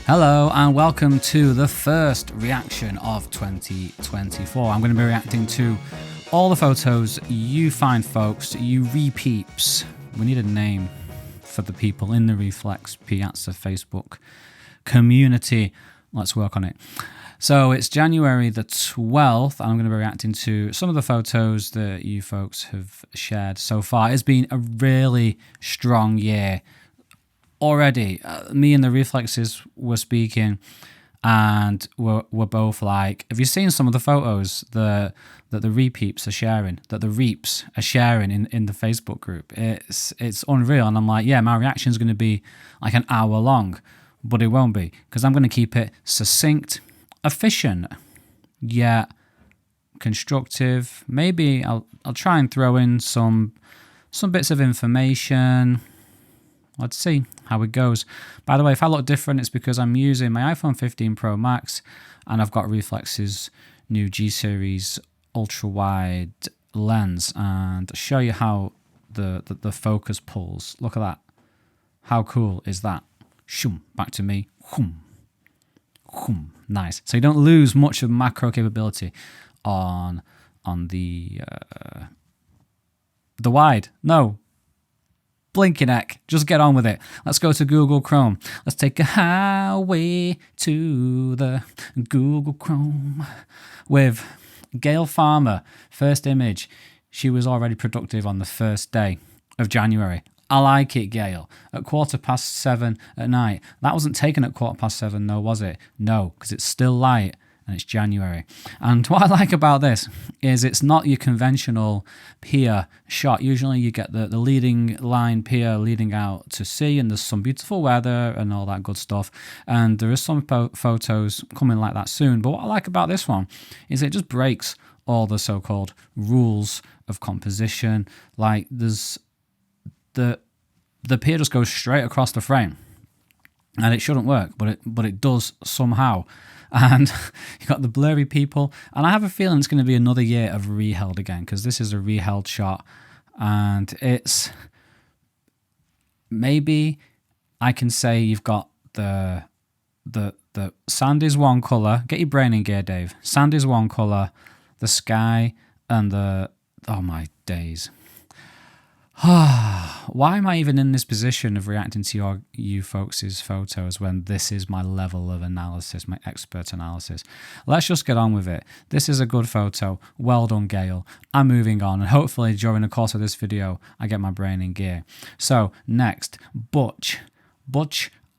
Hello and welcome to the first reaction of 2024. I'm going to be reacting to all the photos you find, folks, you re-peeps. We need a name for the people in the REEFLEX Piazza Facebook community. Let's work on it. So it's January the 12th, and I'm going to be reacting to some of the photos that you folks have shared so far. It's been a really strong year already. Me and the REEFLEXes were speaking, and we're both like, have you seen some of the photos that the re-peeps are sharing, that the reeps are sharing in the Facebook group? It's unreal. And I'm like, yeah, my reaction is going to be like an hour long, but it won't be, because I'm going to keep it succinct, efficient, yet constructive. Maybe I'll try and throw in some bits of information. Let's see how it goes. By the way, if I look different, it's because I'm using my iPhone 15 Pro Max, and I've got REEFLEX's new G Series ultra wide lens, and I'll show you how the focus pulls. Look at that. How cool is that? Shoom, back to me. Shoom. Shoom. Nice. So you don't lose much of macro capability on the wide. No. Blinking heck, just get on with it. Let's go to Google Chrome. Let's take a highway to the Google Chrome with Gail Farmer. First image. She was already productive on the first day of January. I like it, Gail. At 7:15 at night. That wasn't taken at 7:15, though, was it? No, because it's still light and it's January. And what I like about this is it's not your conventional pier shot. Usually you get the leading line pier leading out to sea, and there's some beautiful weather and all that good stuff. And there is some photos coming like that soon. But what I like about this one is it just breaks all the so-called rules of composition. Like there's the pier just goes straight across the frame, and it shouldn't work, but it does somehow. And you got the blurry people, and I have a feeling it's going to be another year of re-held again, because this is a re-held shot, and it's maybe I can say you've got the sand is one color. Get your brain in gear, Dave. Sand is one color, the sky and the, oh my days. Why am I even in this position of reacting to you folks' photos when this is my level of analysis, my expert analysis? Let's just get on with it. This is a good photo. Well done, Gail. I'm moving on, and hopefully during the course of this video, I get my brain in gear. So next, Butch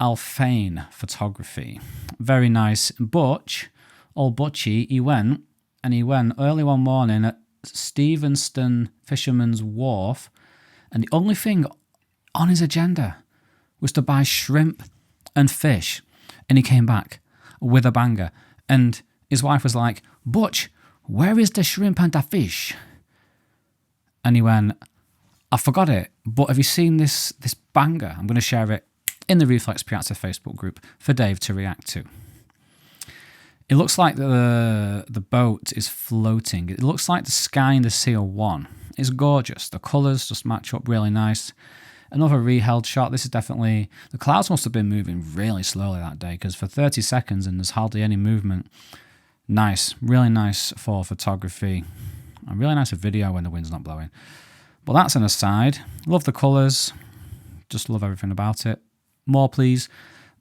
Alfane photography. Very nice. Butch, old Butchie, he went early one morning at Stevenston Fisherman's Wharf, and the only thing on his agenda was to buy shrimp and fish. And he came back with a banger. And his wife was like, Butch, where is the shrimp and the fish? And he went, I forgot it, but have you seen this banger? I'm going to share it in the REEFLEX Piazza Facebook group for Dave to react to. It looks like the boat is floating. It looks like the sky and the sea are one. It's gorgeous. The colours just match up really nice. Another re-held shot. This is definitely... The clouds must have been moving really slowly that day, because for 30 seconds and there's hardly any movement. Nice. Really nice for photography. And really nice for video when the wind's not blowing. But that's an aside. Love the colours. Just love everything about it. More, please,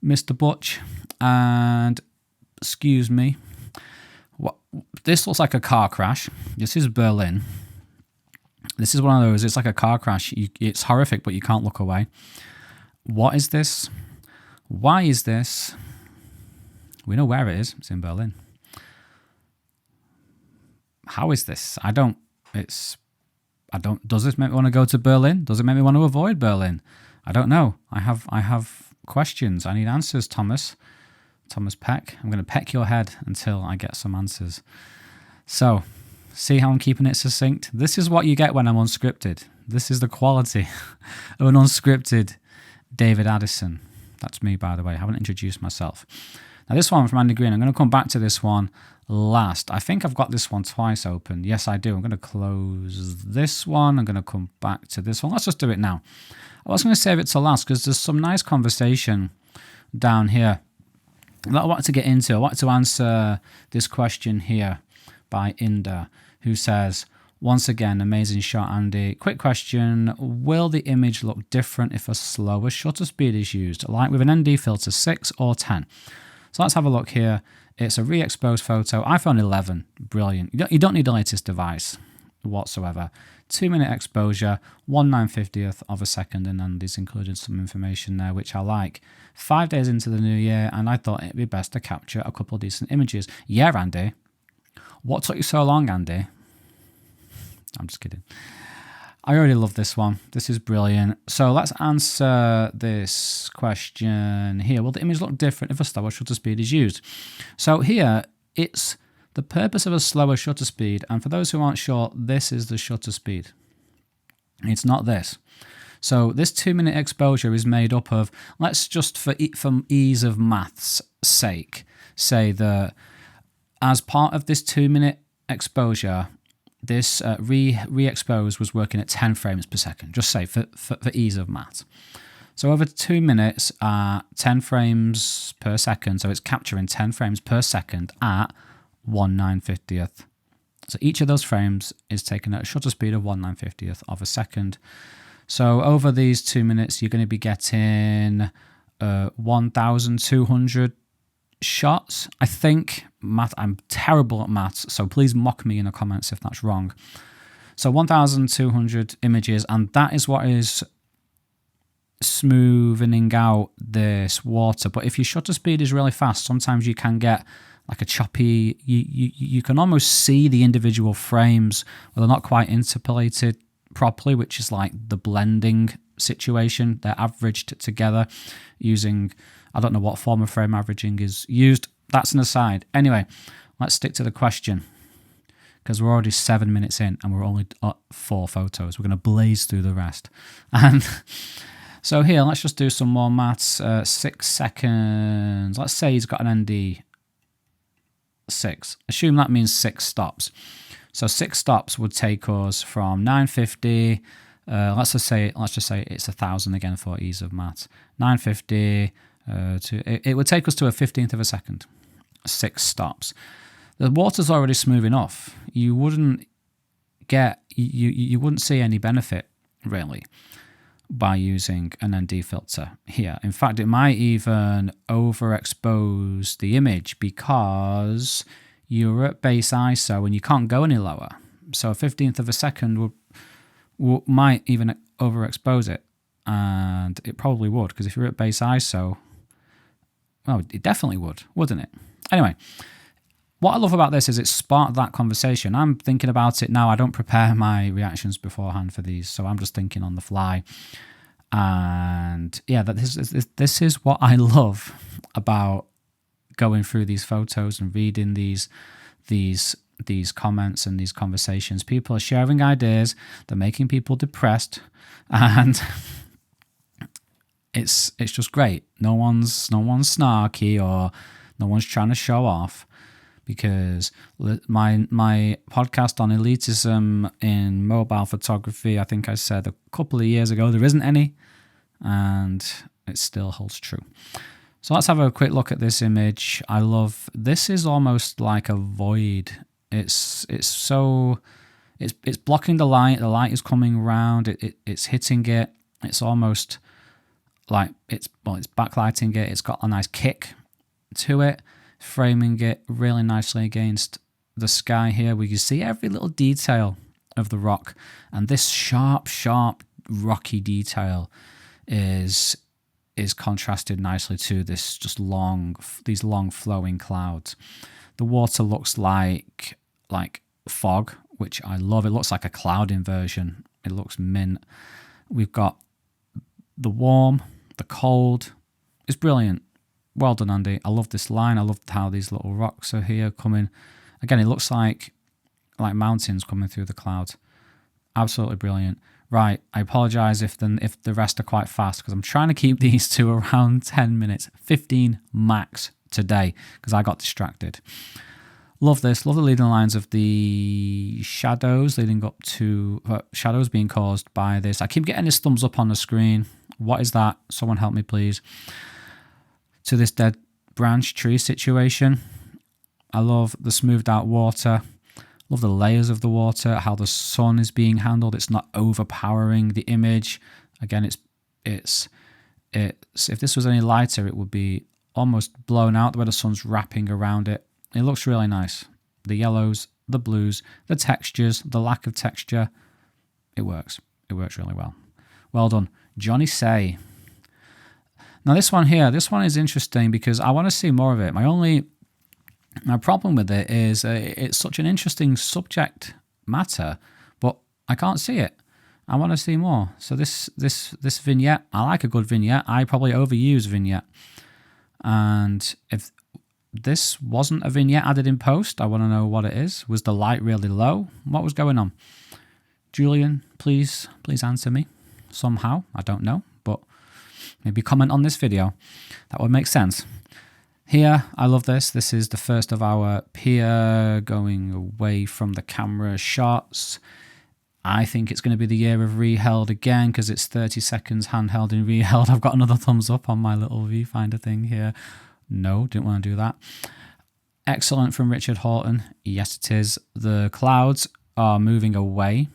Mr. Butch. And... excuse me. This looks like a car crash. This is Berlin. This is one of those, it's like a car crash. It's horrific, but you can't look away. What is this? Why is this? We know where it is. It's in Berlin. How is this? Does this make me want to go to Berlin? Does it make me want to avoid Berlin? I don't know. I have questions. I need answers, Thomas Peck. I'm going to peck your head until I get some answers. So, see how I'm keeping it succinct? This is what you get when I'm unscripted. This is the quality of an unscripted David Addison. That's me, by the way. I haven't introduced myself. Now, this one from Andy Green, I'm going to come back to this one last. I think I've got this one twice open. Yes, I do. I'm going to close this one. I'm going to come back to this one. Let's just do it now. I was going to save it to last because there's some nice conversation down here that I wanted to get into. I wanted to answer this question here by Inda, who says, once again, amazing shot, Andy. Quick question, will the image look different if a slower shutter speed is used, like with an ND filter 6 or 10? So let's have a look here. It's a re-exposed photo, iPhone 11, brilliant. You don't need the latest device whatsoever. 2-minute exposure, 1/950th of a second, and then there's included some information there which I like. 5 days into the new year, and I thought it'd be best to capture a couple of decent images. Yeah, Andy. What took you so long, Andy? I'm just kidding. I already love this one. This is brilliant. So let's answer this question here. Will the image look different if a slower shutter speed is used? So here, it's the purpose of a slower shutter speed. And for those who aren't sure, this is the shutter speed. It's not this. So this 2-minute exposure is made up of, let's just for ease of maths sake, say that as part of this 2-minute exposure, this re-expose was working at 10 frames per second, just say for ease of maths. So over 2 minutes, 10 frames per second, so it's capturing 10 frames per second at 1/950th. So each of those frames is taken at a shutter speed of 1/950th of a second. So over these 2 minutes, you're going to be getting 1,200 shots, I think. I'm terrible at maths, so please mock me in the comments if that's wrong. So 1,200 images, and that is what is smoothing out this water. But if your shutter speed is really fast, sometimes you can get like a choppy, you can almost see the individual frames where they're not quite interpolated properly, which is like the blending situation. They're averaged together using, I don't know what form of frame averaging is used. That's an aside. Anyway, let's stick to the question, because we're already 7 minutes in and we're only at 4 photos. We're going to blaze through the rest. And so here, let's just do some more maths. 6 seconds. Let's say he's got an ND 6. Assume that means 6 stops. So 6 stops would take us from 950. Let's just say it's 1,000 again for ease of maths. 950 it would take us to a 15th of a second. 6 stops. The water's already smooth enough. You wouldn't get you wouldn't see any benefit really by using an ND filter here. In fact, it might even overexpose the image because you're at base ISO and you can't go any lower. So a 15th of a second might even overexpose it, and it probably would, because if you're at base ISO, well, it definitely would, wouldn't it? Anyway, what I love about this is it sparked that conversation. I'm thinking about it now. I don't prepare my reactions beforehand for these, so I'm just thinking on the fly. And yeah, this is what I love about going through these photos and reading these comments and these conversations. People are sharing ideas. They're making people depressed, and it's just great. No one's snarky or no one's trying to show off, because my podcast on elitism in mobile photography, I think I said a couple of years ago, there isn't any, and it still holds true. So let's have a quick look at this image. I love, this is almost like a void. It's blocking the light. The light is coming around. It's hitting it. It's almost like it's backlighting it. It's got a nice kick to it, framing it really nicely against the sky here, where you see every little detail of the rock. And this sharp rocky detail is contrasted nicely to this these long flowing clouds. The water looks like fog, which I love. It looks like a cloud inversion. It looks mint. We've got the warm, the cold. It's brilliant. Well done, Andy. I love this line. I love how these little rocks are here coming. Again, it looks like mountains coming through the clouds. Absolutely brilliant. Right, I apologise if the rest are quite fast, because I'm trying to keep these to around 10 minutes, 15 max today, because I got distracted. Love this. Love the leading lines of the shadows leading up to shadows being caused by this. I keep getting this thumbs up on the screen. What is that? Someone help me, please. To this dead branch tree situation. I love the smoothed out water. Love the layers of the water, how the sun is being handled. It's not overpowering the image. Again, it's if this was any lighter, it would be almost blown out the way the sun's wrapping around it. It looks really nice. The yellows, the blues, the textures, the lack of texture. It works. It works really well. Well done, Johnny Say. Now this one here, this one is interesting because I want to see more of it. My problem with it is it's such an interesting subject matter, but I can't see it. I want to see more. So this vignette, I like a good vignette. I probably overuse vignette. And if this wasn't a vignette added in post, I want to know what it is. Was the light really low? What was going on? Julian, please answer me somehow. I don't know, but maybe comment on this video. That would make sense. Here, I love this. This is the first of our pier going away from the camera shots. I think it's going to be the year of reheld again because it's 30 seconds handheld in reheld. I've got another thumbs up on my little viewfinder thing here. No, didn't want to do that. Excellent from Richard Horton. Yes, it is. The clouds are moving away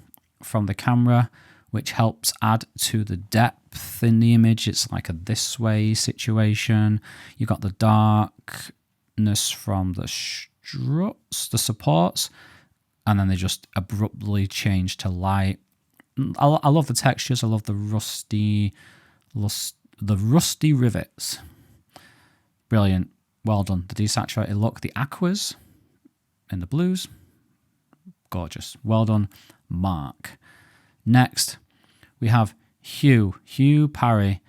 from the camera, which helps add to the depth in the image. It's like a this way situation. You've got the darkness from the struts, the supports, and then they just abruptly change to light. I love the textures. I love the rusty rivets. Brilliant. Well done. The desaturated look, the aquas and the blues. Gorgeous. Well done, Mark. Next, we have Hugh Parry,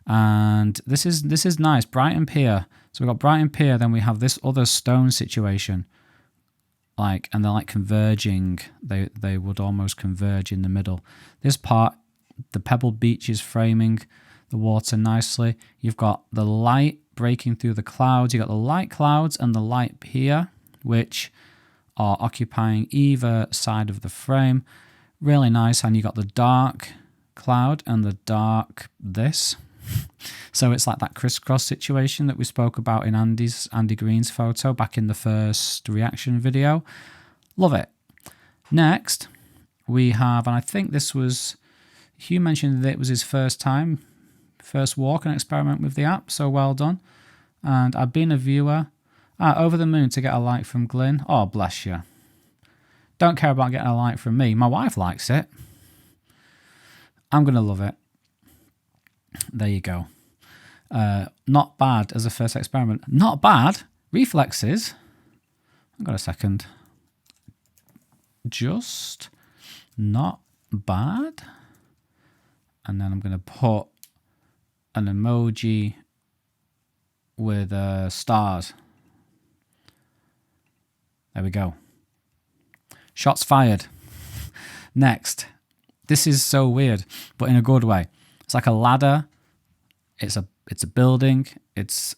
and this is nice. Brighton Pier. So we've got Brighton Pier, then we have this other stone situation, and they're like converging. They would almost converge in the middle. This part, the pebbled beach is framing the water nicely. You've got the light breaking through the clouds. You've got the light clouds and the light pier, which are occupying either side of the frame. Really nice. And you got the dark cloud and the dark this. So it's like that crisscross situation that we spoke about in Andy Green's photo back in the first reaction video. Love it. Next, we have, and I think this was, Hugh mentioned that it was his first walk and experiment with the app, so well done. And I've been a viewer. Over the moon to get a like from Glyn. Oh, bless you. Don't care about getting a like from me. My wife likes it. I'm going to love it. There you go. Not bad as a first experiment. Not bad. Reflexes. Hang on a second. Just not bad. And then I'm going to put an emoji with stars. There we go. Shots fired. Next. This is so weird, but in a good way. It's like a ladder. It's a building. It's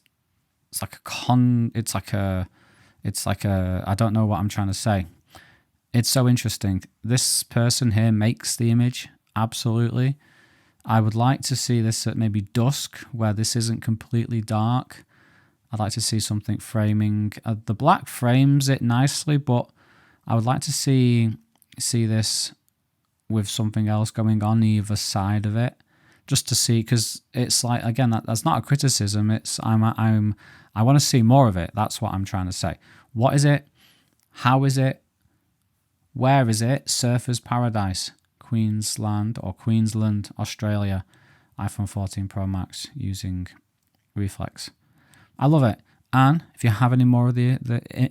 like a I don't know what I'm trying to say. It's so interesting. This person here makes the image. Absolutely. I would like to see this at maybe dusk where this isn't completely dark. I'd like to see something framing. The black frames it nicely, but I would like to see this with something else going on either side of it, just to see, because it's like, again, that's not a criticism. It's I want to see more of it. That's what I'm trying to say. What is it? How is it? Where is it? Surfer's Paradise, Queensland, Australia. iPhone 14 Pro Max using Reflex. I love it. And if you have any more of the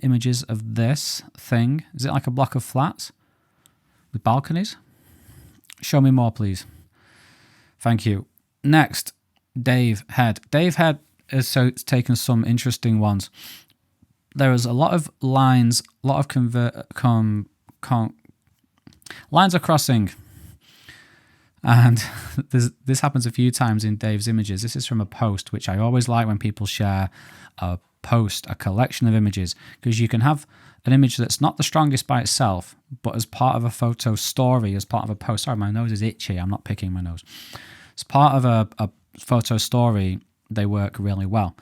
images of this thing, is it like a block of flats with balconies? Show me more, please. Thank you. Next, Dave Head. Dave Head has taken some interesting ones. There is a lot of lines, a lot of lines are crossing. And this happens a few times in Dave's images. This is from a post, which I always like when people share a post, a collection of images, because you can have an image that's not the strongest by itself, but as part of a photo story, as part of a post. Sorry, my nose is itchy. I'm not picking my nose. As part of a photo story, they work really well.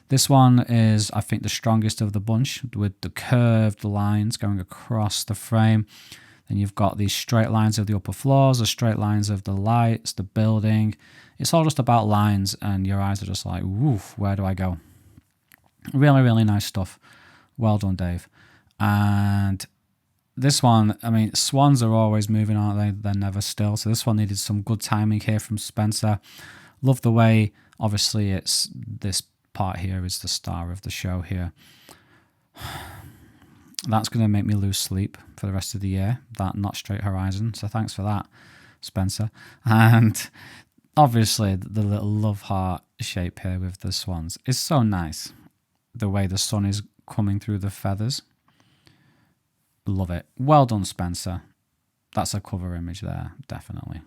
This one is, I think, the strongest of the bunch, with the curved lines going across the frame. Then you've got these straight lines of the upper floors, the straight lines of the lights, the building. It's all just about lines, and your eyes are just like, woof, where do I go? Really, really nice stuff. Well done, Dave. And this one, I mean, swans are always moving, aren't they? They're never still. So this one needed some good timing here from Spencer. Love the way, obviously, it's this part here is the star of the show here. That's going to make me lose sleep for the rest of the year, that not straight horizon. So thanks for that, Spencer. And obviously the little love heart shape here with the swans is so nice. The way the sun is coming through the feathers. Love it. Well done, Spencer. That's a cover image there, definitely.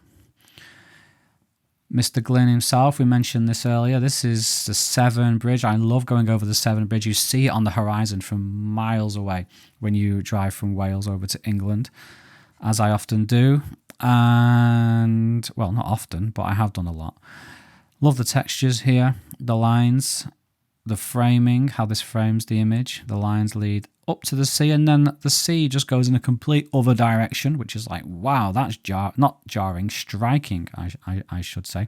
Mr. Glynn himself, we mentioned this earlier. This is the Severn Bridge. I love going over the Severn Bridge. You see it on the horizon from miles away when you drive from Wales over to England, as I often do. And, well, not often, but I have done a lot. Love the textures here, the lines, the framing, how this frames the image. The lines lead up to the sea, and then the sea just goes in a complete other direction, which is like, wow, that's not jarring, striking, I should say.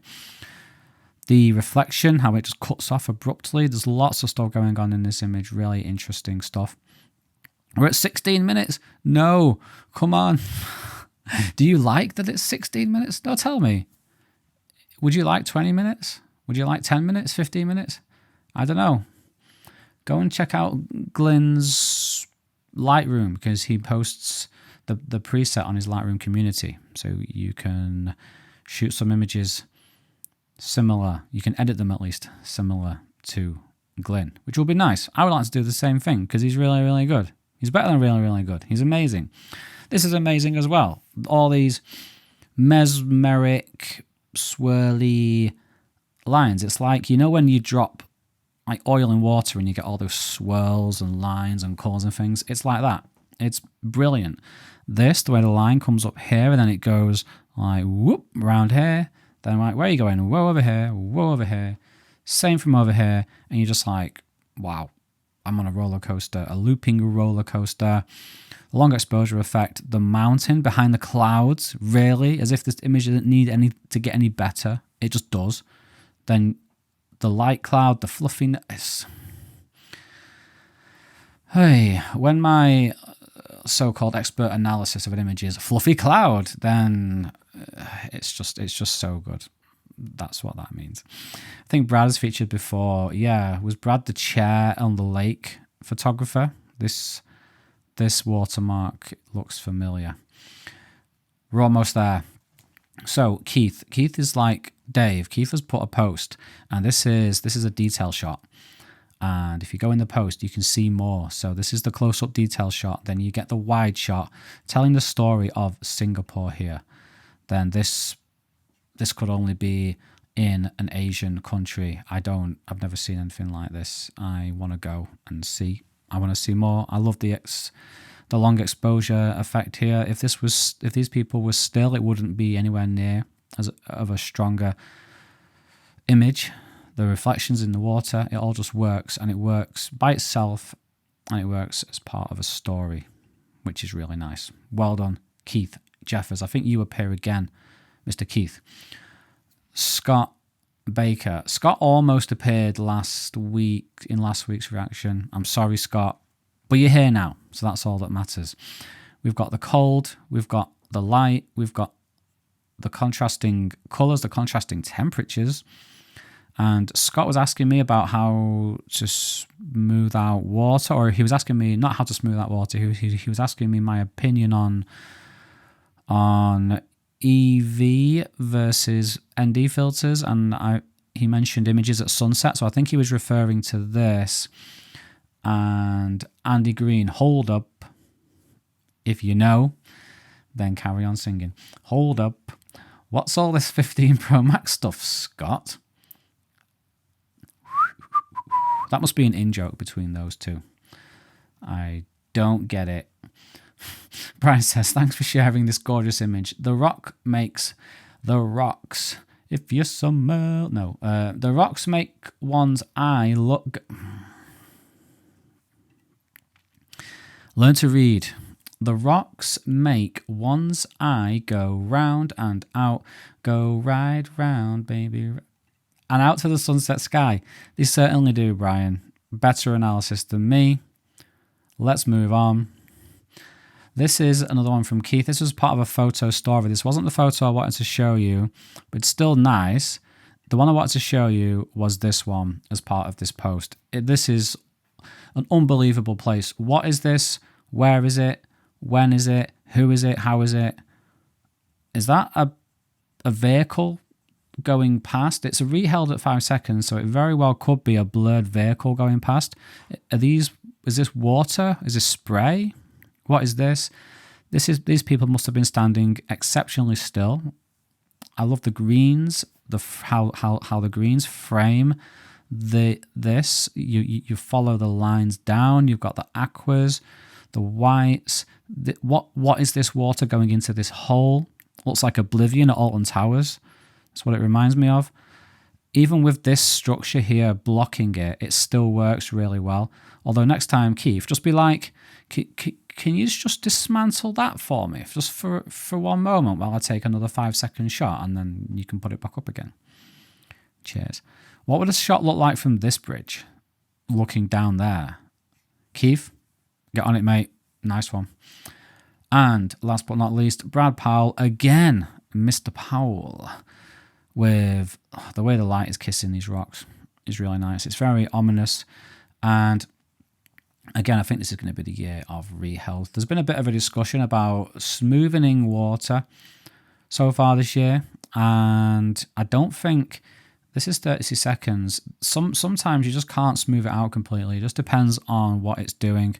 The reflection, how it just cuts off abruptly. There's lots of stuff going on in this image, really interesting stuff. We're at 16 minutes. No, come on. Do you like that it's 16 minutes? No, tell me. Would you like 20 minutes? Would you like 10 minutes, 15 minutes? I don't know. Go and check out Glynn's Lightroom, because he posts the preset on his Lightroom community. So you can shoot some images similar. You can edit them at least similar to Glynn, which will be nice. I would like to do the same thing because he's really, really good. He's better than really, really good. He's amazing. This is amazing as well. All these mesmeric, swirly lines. It's like, you know, when you drop like oil in water and you get all those swirls and lines and colours and things. It's like that. It's brilliant. This, the way the line comes up here and then it goes like whoop around here. Then like, where are you going? Whoa, over here. Whoa, over here. Same from over here. And you're just like, wow, I'm on a roller coaster, a looping roller coaster. The long exposure effect, the mountain behind the clouds, really, as if this image didn't need to get any better. It just does. Then the light cloud, the fluffiness. Hey, when my so-called expert analysis of an image is fluffy cloud, then it's just so good. That's what that means. I think Brad has featured before. Yeah, was Brad the chair on the lake photographer? This watermark looks familiar. We're almost there. So Keith is like Dave. Keith has put a post, and this is a detail shot. And if you go in the post, you can see more. So this is the close-up detail shot. Then you get the wide shot telling the story of Singapore here. Then this could only be in an Asian country. I've never seen anything like this. I want to go and see. I want to see more. I love the long exposure effect here. If these people were still, it wouldn't be anywhere near of a stronger image. The reflections in the water, it all just works, and it works by itself, and it works as part of a story, which is really nice. Well done, Keith Jeffers. I think you appear again, Mr. Keith. Scott Baker. Scott almost appeared last week's reaction. I'm sorry, Scott, but you're here now, so that's all that matters. We've got the cold, we've got the light, we've got the contrasting colours, the contrasting temperatures. And Scott was asking me about how to smooth out water, or he was asking me not how to smooth out water. He was asking me my opinion on EV versus ND filters, and he mentioned images at sunset. So I think he was referring to this. And Andy Green, hold up. If you know, then carry on singing. Hold up. What's all this 15 Pro Max stuff, Scott? That must be an in-joke between those two. I don't get it. Brian says, thanks for sharing this gorgeous image. The Rock makes the rocks If you're summer... No. The rocks make one's eye look... Learn to read. The rocks make one's eye go round and out. Go right round, baby. And out to the sunset sky. They certainly do, Brian. Better analysis than me. Let's move on. This is another one from Keith. This was part of a photo story. This wasn't the photo I wanted to show you, but it's still nice. The one I wanted to show you was this one as part of this post. This is an unbelievable place. What is this? Where is it? When is it? Who is it? How is it? Is that a vehicle going past? It's reheld at 5 seconds, so it very well could be a blurred vehicle going past. Is this water? Is this spray? What is this? These people must have been standing exceptionally still. I love the greens, how the greens frame this. You follow the lines down. You've got the aquas, the whites. What is this water going into this hole? Looks like Oblivion at Alton Towers. That's what it reminds me of. Even with this structure here blocking it, it still works really well. Although next time, Keith, just be like, can you just dismantle that for me? Just for one moment while I take another 5-second shot, and then you can put it back up again. Cheers. What would a shot look like from this bridge? Looking down there. Keith, get on it, mate. Nice one. And last but not least, Brad Powell again. Mr. Powell. With the way the light is kissing these rocks is really nice. It's very ominous. And again, I think this is going to be the year of rehealth. There's been a bit of a discussion about smoothing water so far this year. And I don't think this is 30 seconds. Sometimes you just can't smooth it out completely. It just depends on what it's doing.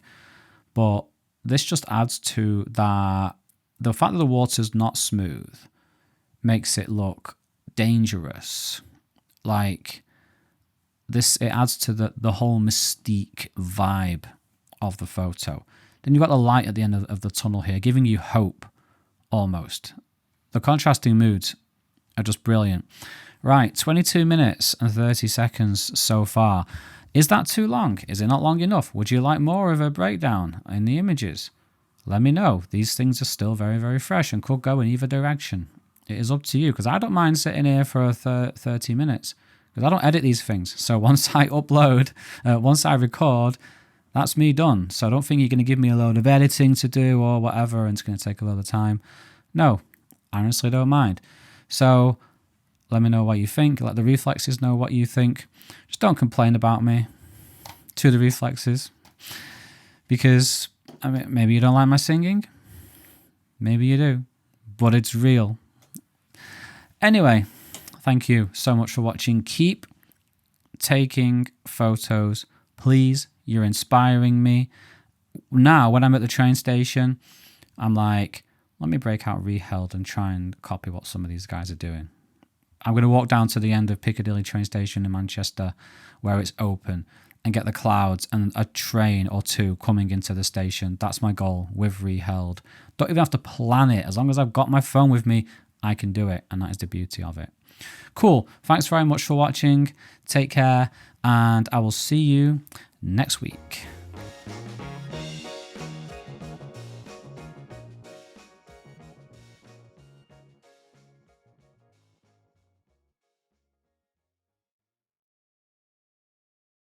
But this just adds to that. The fact that the water's not smooth makes it look dangerous. Like this, it adds to the whole mystique vibe of the photo. Then you've got the light at the end of the tunnel here, giving you hope almost. The contrasting moods are just brilliant. Right, 22 minutes and 30 seconds so far. Is that too long? Is it not long enough? Would you like more of a breakdown in the images? Let me know. These things are still very, very fresh and could go in either direction. It is up to you, because I don't mind sitting here for 30 minutes, because I don't edit these things. So once I upload, once I record, that's me done. So I don't think you're going to give me a load of editing to do or whatever, and it's going to take a lot of time. No, I honestly don't mind. So let me know what you think. Let the reflexes know what you think. Just don't complain about me to the reflexes, because I mean, maybe you don't like my singing. Maybe you do, but it's real. Anyway, thank you so much for watching. Keep taking photos, please. You're inspiring me. Now, when I'm at the train station, I'm like, let me break out Reheld and try and copy what some of these guys are doing. I'm going to walk down to the end of Piccadilly train station in Manchester, where it's open, and get the clouds and a train or two coming into the station. That's my goal with Reheld. Don't even have to plan it. As long as I've got my phone with me, I can do it, and that is the beauty of it. Cool. Thanks very much for watching. Take care, and I will see you next week.